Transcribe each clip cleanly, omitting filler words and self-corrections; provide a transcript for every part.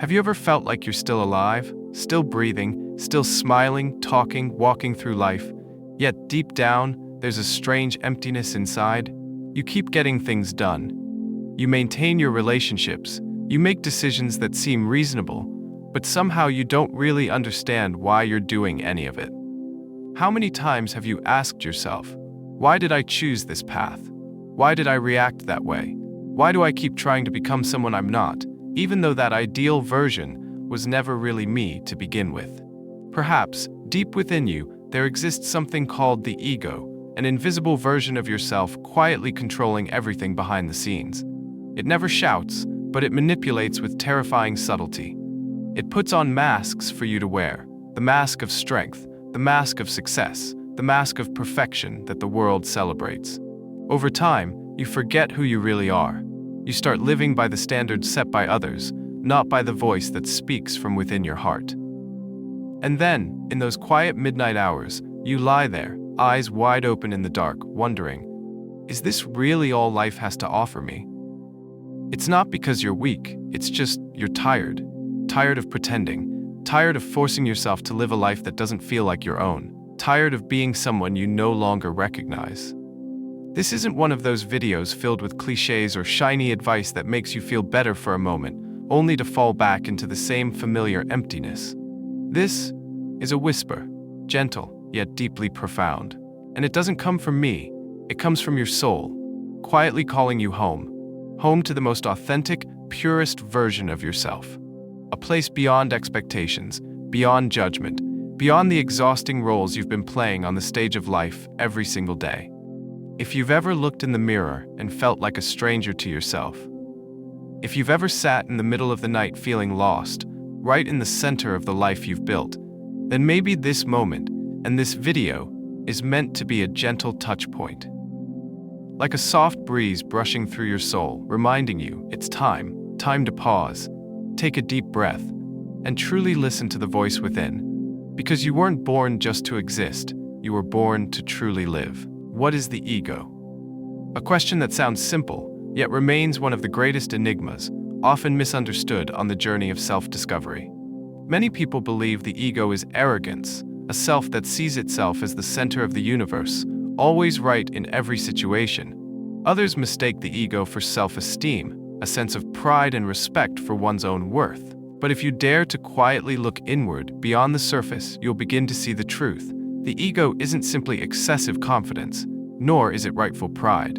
Have you ever felt like you're still alive, still breathing, still smiling, talking, walking through life, yet deep down, there's a strange emptiness inside? You keep getting things done. You maintain your relationships. You make decisions that seem reasonable, but somehow you don't really understand why you're doing any of it. How many times have you asked yourself, why did I choose this path? Why did I react that way? Why do I keep trying to become someone I'm not, even though that ideal version was never really me to begin with? Perhaps, deep within you, there exists something called the ego, an invisible version of yourself quietly controlling everything behind the scenes. It never shouts, but it manipulates with terrifying subtlety. It puts on masks for you to wear, the mask of strength, the mask of success, the mask of perfection that the world celebrates. Over time, you forget who you really are. You start living by the standards set by others, not by the voice that speaks from within your heart. And then, in those quiet midnight hours, you lie there, eyes wide open in the dark, wondering, is this really all life has to offer me? It's not because you're weak, it's just you're tired. Tired of pretending, tired of forcing yourself to live a life that doesn't feel like your own, tired of being someone you no longer recognize. This isn't one of those videos filled with clichés or shiny advice that makes you feel better for a moment, only to fall back into the same familiar emptiness. This is a whisper, gentle yet deeply profound. And it doesn't come from me, it comes from your soul, quietly calling you home. Home to the most authentic, purest version of yourself. A place beyond expectations, beyond judgment, beyond the exhausting roles you've been playing on the stage of life every single day. If you've ever looked in the mirror and felt like a stranger to yourself, if you've ever sat in the middle of the night feeling lost, right in the center of the life you've built, then maybe this moment and this video is meant to be a gentle touch point. Like a soft breeze brushing through your soul, reminding you it's time to pause, take a deep breath, and truly listen to the voice within. Because you weren't born just to exist, you were born to truly live. What is the ego? A question that sounds simple, yet remains one of the greatest enigmas, often misunderstood on the journey of self-discovery. Many people believe the ego is arrogance, a self that sees itself as the center of the universe, always right in every situation. Others mistake the ego for self-esteem, a sense of pride and respect for one's own worth. But if you dare to quietly look inward, beyond the surface, you'll begin to see the truth. The ego isn't simply excessive confidence, nor is it rightful pride.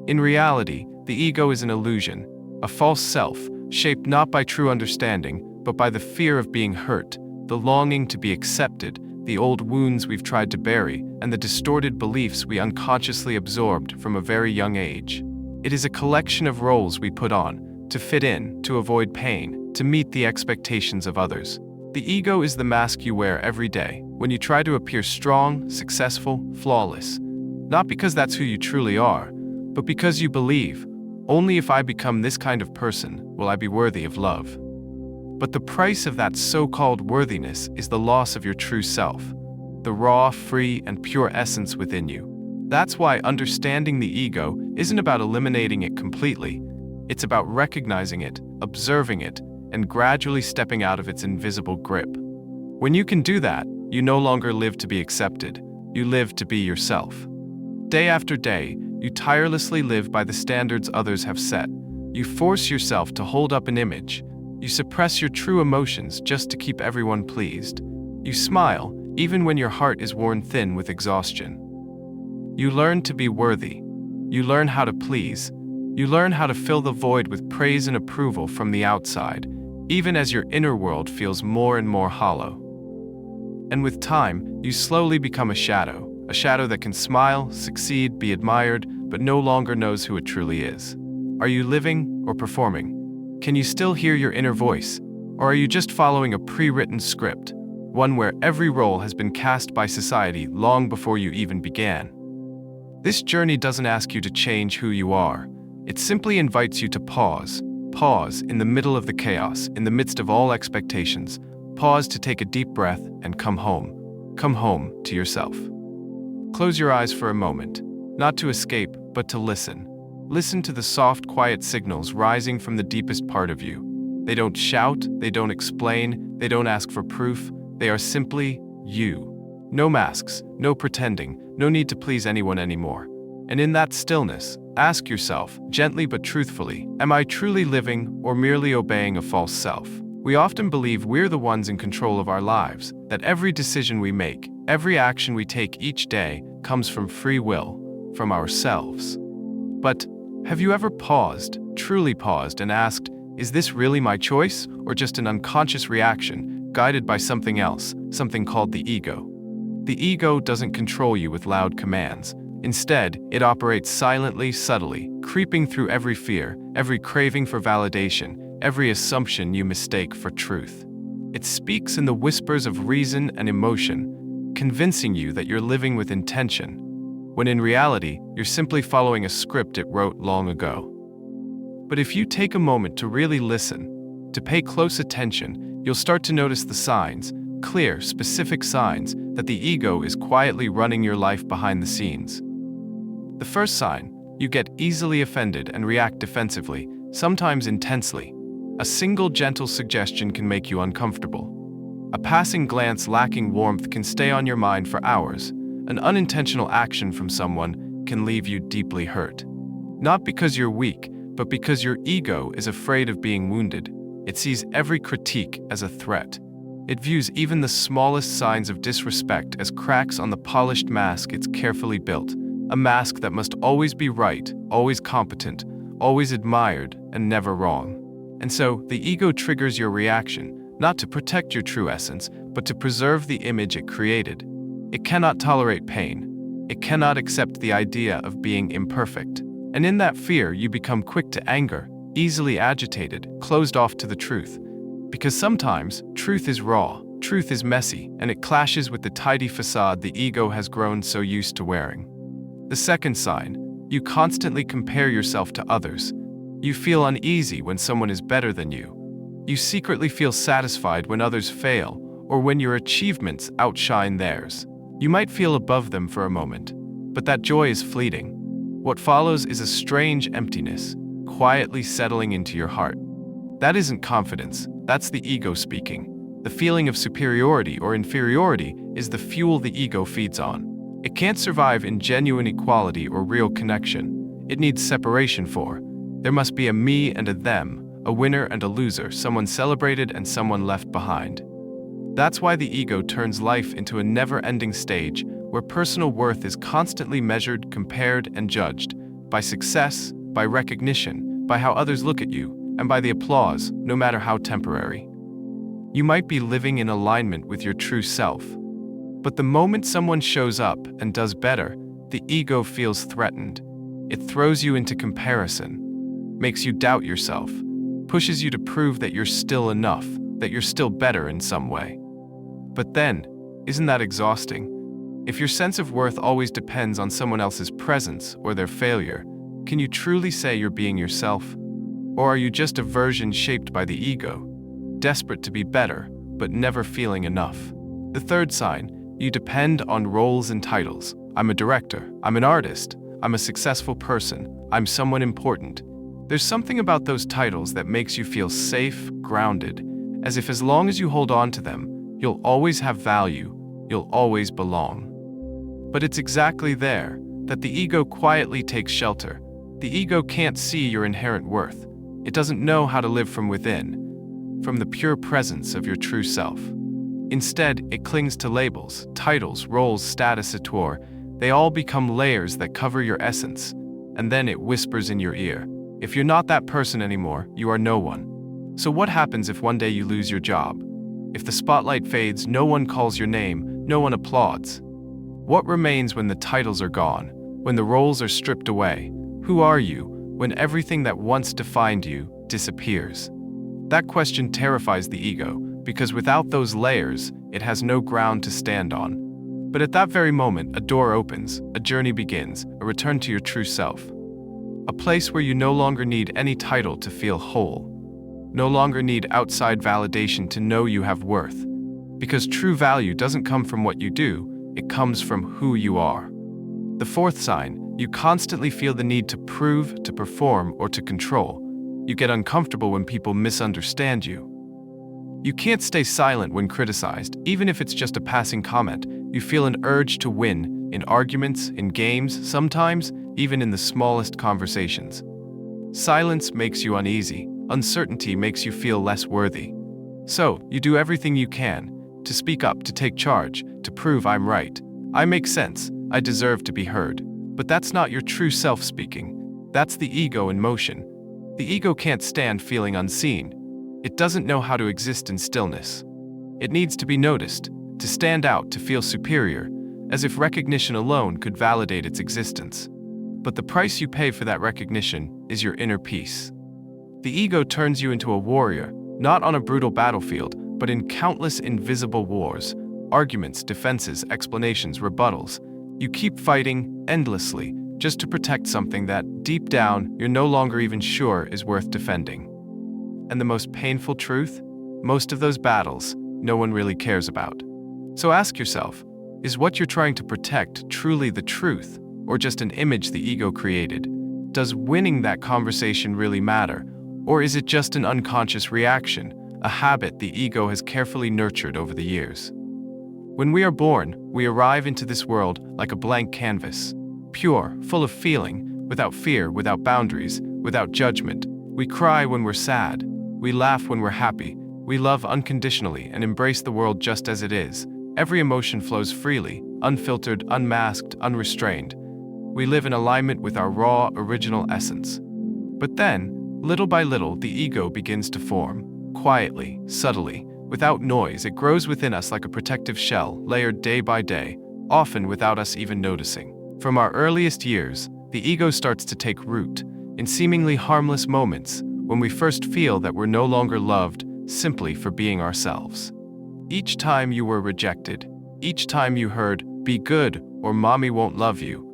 In reality, the ego is an illusion, a false self, shaped not by true understanding, but by the fear of being hurt, the longing to be accepted, the old wounds we've tried to bury, and the distorted beliefs we unconsciously absorbed from a very young age. It is a collection of roles we put on, to fit in, to avoid pain, to meet the expectations of others. The ego is the mask you wear every day, when you try to appear strong, successful, flawless. Not because that's who you truly are, but because you believe, only if I become this kind of person will I be worthy of love. But the price of that so-called worthiness is the loss of your true self, the raw, free, and pure essence within you. That's why understanding the ego isn't about eliminating it completely. It's about recognizing it, observing it, and gradually stepping out of its invisible grip. When you can do that, you no longer live to be accepted. You live to be yourself. Day after day, you tirelessly live by the standards others have set. You force yourself to hold up an image. You suppress your true emotions just to keep everyone pleased. You smile, even when your heart is worn thin with exhaustion. You learn to be worthy. You learn how to please. You learn how to fill the void with praise and approval from the outside, even as your inner world feels more and more hollow. And with time, you slowly become a shadow that can smile, succeed, be admired, but no longer knows who it truly is. Are you living or performing? Can you still hear your inner voice? Or are you just following a pre-written script, one where every role has been cast by society long before you even began? This journey doesn't ask you to change who you are. It simply invites you to pause. Pause in the middle of the chaos, in the midst of all expectations. Pause to take a deep breath and come home. Come home to yourself. Close your eyes for a moment, not to escape, but to listen. Listen to the soft, quiet signals rising from the deepest part of you. They don't shout, they don't explain, they don't ask for proof. They are simply you. No masks, no pretending, no need to please anyone anymore. And in that stillness, ask yourself, gently but truthfully, am I truly living or merely obeying a false self? We often believe we're the ones in control of our lives, that every decision we make, every action we take each day comes from free will, from ourselves. But have you ever paused, truly paused, and asked, is this really my choice, or just an unconscious reaction, guided by something else, something called the ego? The ego doesn't control you with loud commands. Instead, it operates silently, subtly, creeping through every fear, every craving for validation, every assumption you mistake for truth. It speaks in the whispers of reason and emotion, convincing you that you're living with intention, when in reality, you're simply following a script it wrote long ago. But if you take a moment to really listen, to pay close attention, you'll start to notice the signs, clear, specific signs, that the ego is quietly running your life behind the scenes. The first sign, you get easily offended and react defensively, sometimes intensely. A single gentle suggestion can make you uncomfortable. A passing glance lacking warmth can stay on your mind for hours. An unintentional action from someone can leave you deeply hurt. Not because you're weak, but because your ego is afraid of being wounded. It sees every critique as a threat. It views even the smallest signs of disrespect as cracks on the polished mask it's carefully built. A mask that must always be right, always competent, always admired, and never wrong. And so, the ego triggers your reaction, not to protect your true essence, but to preserve the image it created. It cannot tolerate pain. It cannot accept the idea of being imperfect. And in that fear, you become quick to anger, easily agitated, closed off to the truth. Because sometimes, truth is raw, truth is messy, and it clashes with the tidy facade the ego has grown so used to wearing. The second sign, you constantly compare yourself to others. You feel uneasy when someone is better than you. You secretly feel satisfied when others fail, or when your achievements outshine theirs. You might feel above them for a moment, but that joy is fleeting. What follows is a strange emptiness, quietly settling into your heart. That isn't confidence, that's the ego speaking. The feeling of superiority or inferiority is the fuel the ego feeds on. It can't survive in genuine equality or real connection. It needs separation for. There must be a me and a them, a winner and a loser, someone celebrated and someone left behind. That's why the ego turns life into a never-ending stage where personal worth is constantly measured, compared, and judged by success, by recognition, by how others look at you, and by the applause, no matter how temporary. You might be living in alignment with your true self, but the moment someone shows up and does better, the ego feels threatened. It throws you into comparison, makes you doubt yourself, pushes you to prove that you're still enough, that you're still better in some way. But then, isn't that exhausting? If your sense of worth always depends on someone else's presence or their failure, can you truly say you're being yourself? Or are you just a version shaped by the ego, desperate to be better, but never feeling enough? The third sign, you depend on roles and titles. I'm a director, I'm an artist, I'm a successful person, I'm someone important. There's something about those titles that makes you feel safe, grounded, as if as long as you hold on to them, you'll always have value, you'll always belong. But it's exactly there that the ego quietly takes shelter. The ego can't see your inherent worth. It doesn't know how to live from within, from the pure presence of your true self. Instead, it clings to labels, titles, roles, status, etc. They all become layers that cover your essence, and then it whispers in your ear. If you're not that person anymore, you are no one. So what happens if one day you lose your job? If the spotlight fades, no one calls your name, no one applauds. What remains when the titles are gone, when the roles are stripped away? Who are you when everything that once defined you disappears? That question terrifies the ego, because without those layers, it has no ground to stand on. But at that very moment, a door opens, a journey begins, a return to your true self. A place where you no longer need any title to feel whole, no longer need outside validation to know you have worth. Because true value doesn't come from what you do, it comes from who you are. The fourth sign, you constantly feel the need to prove, to perform, or to control. You get uncomfortable when people misunderstand you. You can't stay silent when criticized, even if it's just a passing comment. You feel an urge to win, in arguments, in games, sometimes even in the smallest conversations. Silence makes you uneasy. Uncertainty makes you feel less worthy. So, you do everything you can to speak up, to take charge, to prove I'm right. I make sense. I deserve to be heard. But that's not your true self speaking. That's the ego in motion. The ego can't stand feeling unseen. It doesn't know how to exist in stillness. It needs to be noticed, to stand out, to feel superior, as if recognition alone could validate its existence. But the price you pay for that recognition is your inner peace. The ego turns you into a warrior, not on a brutal battlefield, but in countless invisible wars, arguments, defenses, explanations, rebuttals. You keep fighting endlessly just to protect something that, deep down, you're no longer even sure is worth defending. And the most painful truth? Most of those battles, no one really cares about. So ask yourself, is what you're trying to protect truly the truth, or just an image the ego created? Does winning that conversation really matter, or is it just an unconscious reaction, a habit the ego has carefully nurtured over the years? When we are born, we arrive into this world like a blank canvas, pure, full of feeling, without fear, without boundaries, without judgment. We cry when we're sad. We laugh when we're happy. We love unconditionally and embrace the world just as it is. Every emotion flows freely, unfiltered, unmasked, unrestrained. We live in alignment with our raw, original essence. But then, little by little, the ego begins to form. Quietly, subtly, without noise, it grows within us like a protective shell, layered day by day, often without us even noticing. From our earliest years, the ego starts to take root in seemingly harmless moments when we first feel that we're no longer loved simply for being ourselves. Each time you were rejected, each time you heard, "Be good," or "Mommy won't love you,"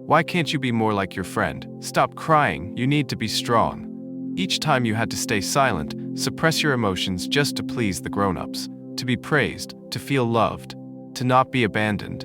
"Why can't you be more like your friend?" "Stop crying, you need to be strong." Each time you had to stay silent, suppress your emotions just to please the grown-ups, to be praised, to feel loved, to not be abandoned.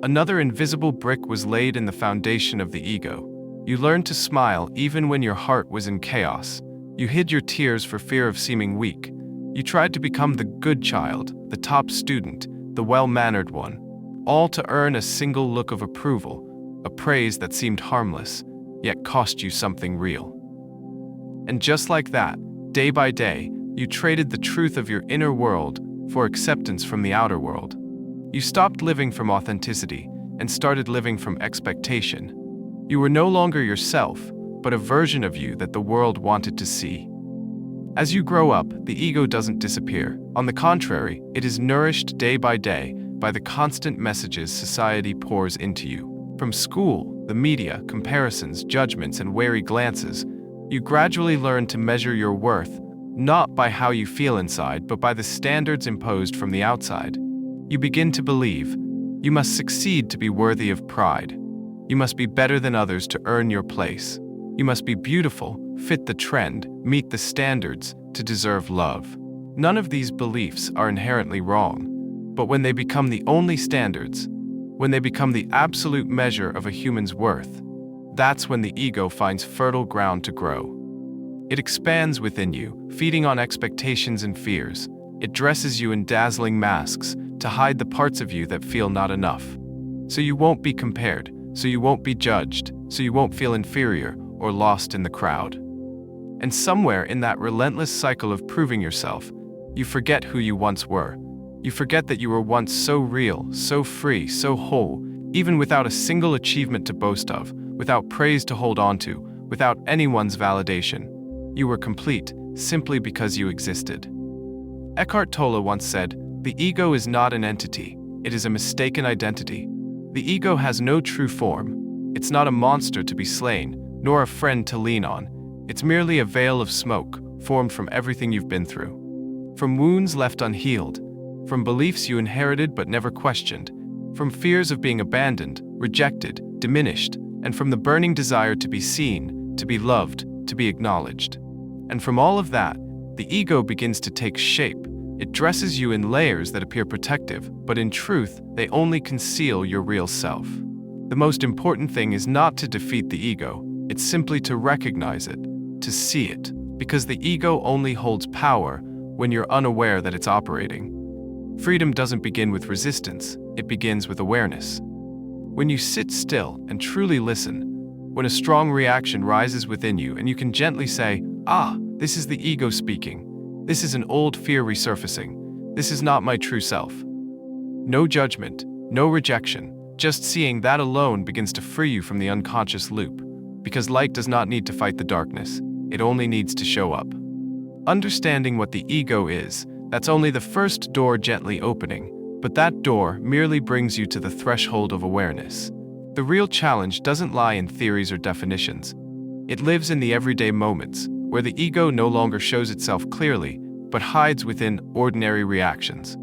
Another invisible brick was laid in the foundation of the ego. You learned to smile even when your heart was in chaos. You hid your tears for fear of seeming weak. You tried to become the good child, the top student, the well-mannered one, all to earn a single look of approval, a praise that seemed harmless, yet cost you something real. And just like that, day by day, you traded the truth of your inner world for acceptance from the outer world. You stopped living from authenticity and started living from expectation. You were no longer yourself, but a version of you that the world wanted to see. As you grow up, the ego doesn't disappear. On the contrary, it is nourished day by day by the constant messages society pours into you. From school, the media, comparisons, judgments, and wary glances, you gradually learn to measure your worth, not by how you feel inside, but by the standards imposed from the outside. You begin to believe, you must succeed to be worthy of pride. You must be better than others to earn your place. You must be beautiful, fit the trend, meet the standards, to deserve love. None of these beliefs are inherently wrong, but when they become the only standards, when they become the absolute measure of a human's worth, that's when the ego finds fertile ground to grow. It expands within you, feeding on expectations and fears. It dresses you in dazzling masks to hide the parts of you that feel not enough. So you won't be compared, so you won't be judged, so you won't feel inferior or lost in the crowd. And somewhere in that relentless cycle of proving yourself, you forget who you once were. You forget that you were once so real, so free, so whole, even without a single achievement to boast of, without praise to hold on to, without anyone's validation. You were complete simply because you existed. Eckhart Tolle once said, "The ego is not an entity, it is a mistaken identity." The ego has no true form. It's not a monster to be slain, nor a friend to lean on. It's merely a veil of smoke, formed from everything you've been through. From wounds left unhealed, from beliefs you inherited but never questioned, from fears of being abandoned, rejected, diminished, and from the burning desire to be seen, to be loved, to be acknowledged. And from all of that, the ego begins to take shape. It dresses you in layers that appear protective, but in truth, they only conceal your real self. The most important thing is not to defeat the ego, it's simply to recognize it, to see it, Because the ego only holds power when you're unaware that it's operating. Freedom doesn't begin with resistance, it begins with awareness. When you sit still and truly listen, when a strong reaction rises within you and you can gently say, this is the ego speaking. This is an old fear resurfacing. This is not my true self. No judgment, no rejection, just seeing that alone begins to free you from the unconscious loop. Because light does not need to fight the darkness, it only needs to show up. Understanding what the ego is, that's only the first door gently opening, but that door merely brings you to the threshold of awareness. The real challenge doesn't lie in theories or definitions. It lives in the everyday moments, where the ego no longer shows itself clearly, but hides within ordinary reactions.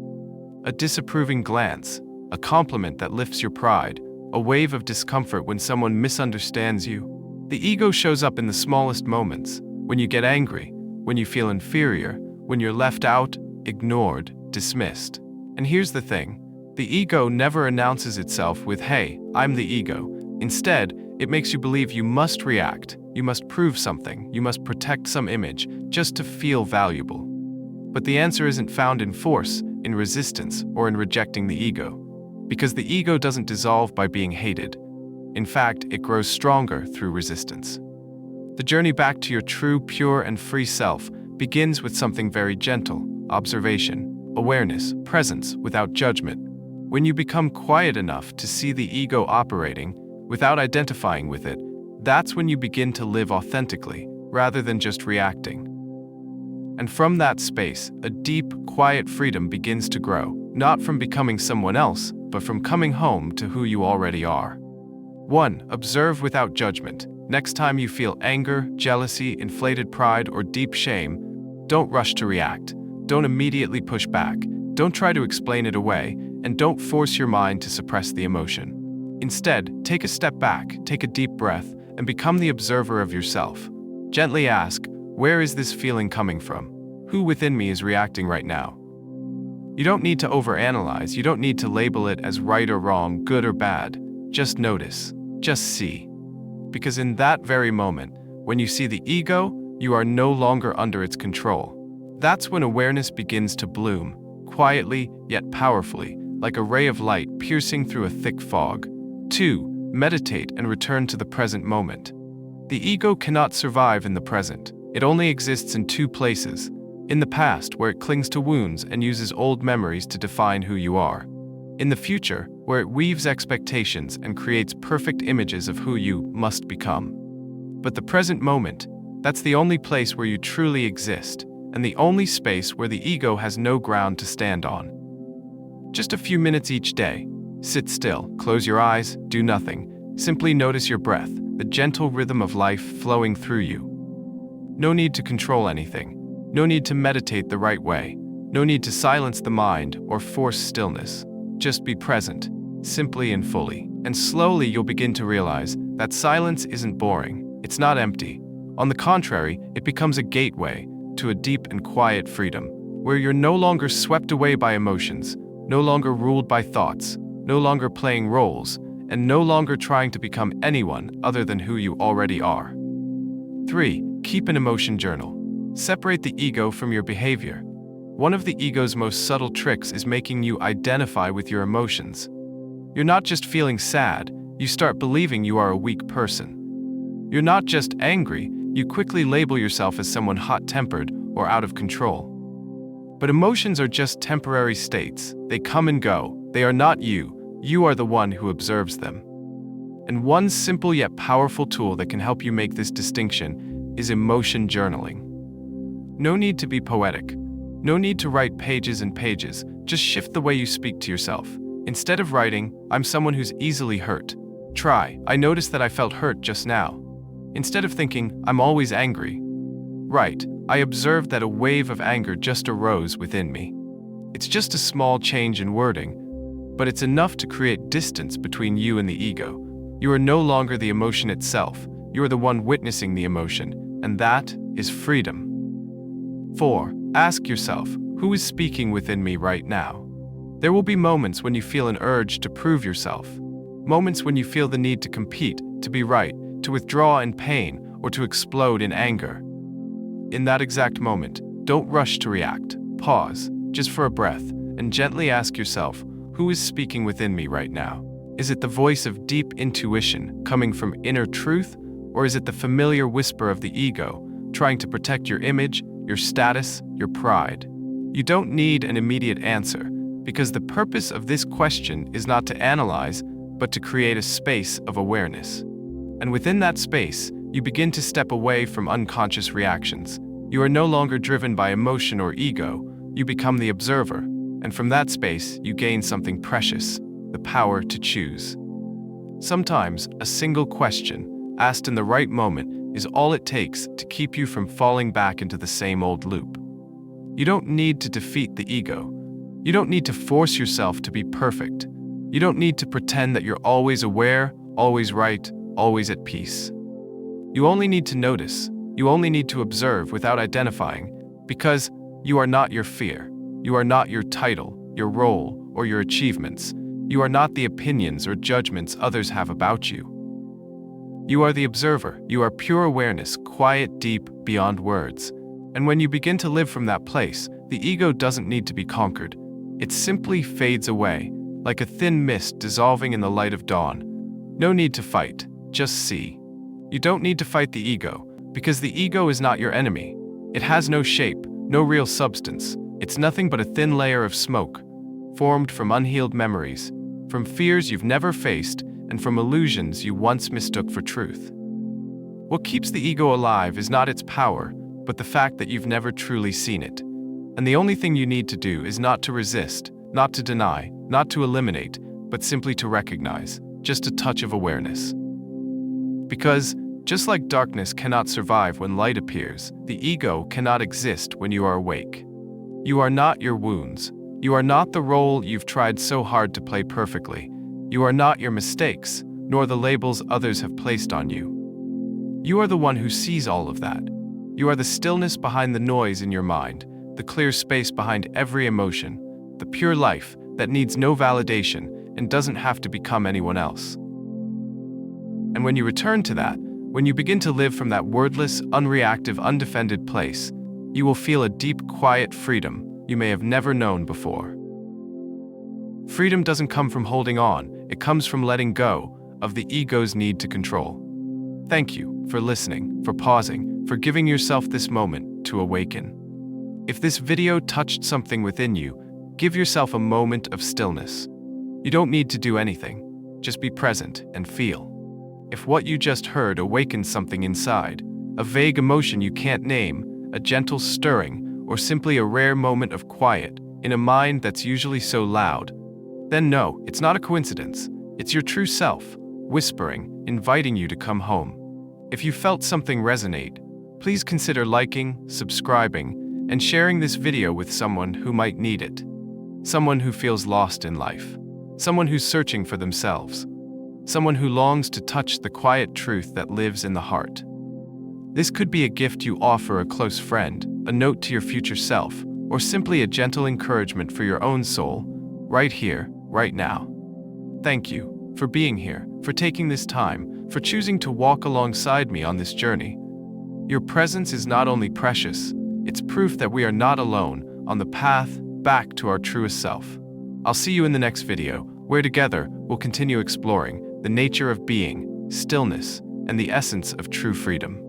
A disapproving glance, a compliment that lifts your pride, a wave of discomfort when someone misunderstands you. The ego shows up in the smallest moments, when you get angry, when you feel inferior, when you're left out, ignored, dismissed. And here's the thing, the ego never announces itself with, "Hey, I'm the ego." Instead, it makes you believe you must react, you must prove something, you must protect some image, just to feel valuable. But the answer isn't found in force, in resistance, or in rejecting the ego. Because the ego doesn't dissolve by being hated. In fact, it grows stronger through resistance. The journey back to your true, pure, and free self begins with something very gentle: observation, awareness, presence, without judgment. When you become quiet enough to see the ego operating, without identifying with it, that's when you begin to live authentically, rather than just reacting. And from that space, a deep, quiet freedom begins to grow, not from becoming someone else, but from coming home to who you already are. 1. Observe without judgment. Next time you feel anger, jealousy, inflated pride, or deep shame, don't rush to react. Don't immediately push back. Don't try to explain it away, and don't force your mind to suppress the emotion. Instead, take a step back, take a deep breath, and become the observer of yourself. Gently ask, where is this feeling coming from? Who within me is reacting right now? You don't need to overanalyze, you don't need to label it as right or wrong, good or bad. Just notice, just see. Because in that very moment, when you see the ego, you are no longer under its control. That's when awareness begins to bloom, quietly yet powerfully, like a ray of light piercing through a thick fog. 2. Meditate and return to the present moment. The ego cannot survive in the present. It only exists in two places: in the past, where it clings to wounds and uses old memories to define who you are; in the future, where it weaves expectations and creates perfect images of who you must become. But the present moment, that's the only place where you truly exist, and the only space where the ego has no ground to stand on. Just a few minutes each day. Sit still, close your eyes, do nothing. Simply notice your breath, the gentle rhythm of life flowing through you. No need to control anything. No need to meditate the right way. No need to silence the mind or force stillness. Just be present, simply and fully. And slowly you'll begin to realize that silence isn't boring. It's not empty. On the contrary, it becomes a gateway to a deep and quiet freedom, where you're no longer swept away by emotions, no longer ruled by thoughts, no longer playing roles, and no longer trying to become anyone other than who you already are. 3. Keep an emotion journal. Separate the ego from your behavior. One of the ego's most subtle tricks is making you identify with your emotions. You're not just feeling sad, you start believing you are a weak person. You're not just angry, you quickly label yourself as someone hot-tempered or out of control. But emotions are just temporary states. They come and go. They are not you. You are the one who observes them. And one simple yet powerful tool that can help you make this distinction is emotion journaling. No need to be poetic. No need to write pages and pages. Just shift the way you speak to yourself. Instead of writing, "I'm someone who's easily hurt," try, "I noticed that I felt hurt just now." Instead of thinking, "I'm always angry," write, "I observed that a wave of anger just arose within me." It's just a small change in wording, but it's enough to create distance between you and the ego. You are no longer the emotion itself. You are the one witnessing the emotion, and that is freedom. 4. Ask yourself, who is speaking within me right now? There will be moments when you feel an urge to prove yourself. Moments when you feel the need to compete, to be right, to withdraw in pain, or to explode in anger. in that exact moment, don't rush to react. Pause, just for a breath, and gently ask yourself, who is speaking within me right now? Is it the voice of deep intuition coming from inner truth, or is it the familiar whisper of the ego, trying to protect your image, your status, your pride? You don't need an immediate answer, because the purpose of this question is not to analyze, but to create a space of awareness. And within that space, you begin to step away from unconscious reactions. You are no longer driven by emotion or ego, you become the observer, and from that space, you gain something precious, the power to choose. Sometimes, a single question, asked in the right moment, is all it takes to keep you from falling back into the same old loop. You don't need to defeat the ego. You don't need to force yourself to be perfect. You don't need to pretend that you're always aware, always right, always at peace. You only need to notice. You only need to observe without identifying, because you are not your fear. You are not your title, your role, or your achievements. You are not the opinions or judgments others have about you. You are the observer. You are pure awareness, quiet, deep, beyond words. And when you begin to live from that place, the ego doesn't need to be conquered. It simply fades away, like a thin mist dissolving in the light of dawn. No need to fight, just see. You don't need to fight the ego, because the ego is not your enemy. It has no shape, no real substance. It's nothing but a thin layer of smoke, formed from unhealed memories, from fears you've never faced, and from illusions you once mistook for truth. What keeps the ego alive is not its power, but the fact that you've never truly seen it. And the only thing you need to do is not to resist, not to deny, not to eliminate, but simply to recognize, just a touch of awareness. Because, just like darkness cannot survive when light appears, the ego cannot exist when you are awake. You are not your wounds. You are not the role you've tried so hard to play perfectly. You are not your mistakes, nor the labels others have placed on you. You are the one who sees all of that. You are the stillness behind the noise in your mind, the clear space behind every emotion, the pure life that needs no validation and doesn't have to become anyone else. And when you return to that, when you begin to live from that wordless, unreactive, undefended place, you will feel a deep, quiet freedom you may have never known before. Freedom doesn't come from holding on, it comes from letting go of the ego's need to control. Thank you for listening, for pausing, for giving yourself this moment to awaken. If this video touched something within you, give yourself a moment of stillness. You don't need to do anything, just be present and feel. If what you just heard awakens something inside, a vague emotion you can't name, a gentle stirring, or simply a rare moment of quiet in a mind that's usually so loud, then no, it's not a coincidence. It's your true self, whispering, inviting you to come home. If you felt something resonate, please consider liking, subscribing, and sharing this video with someone who might need it. Someone who feels lost in life. Someone who's searching for themselves. Someone who longs to touch the quiet truth that lives in the heart. This could be a gift you offer a close friend, a note to your future self, or simply a gentle encouragement for your own soul, right here, right now. Thank you for being here, for taking this time, for choosing to walk alongside me on this journey. Your presence is not only precious, it's proof that we are not alone on the path back to our truest self. I'll see you in the next video, where together we'll continue exploring the nature of being, stillness, and the essence of true freedom.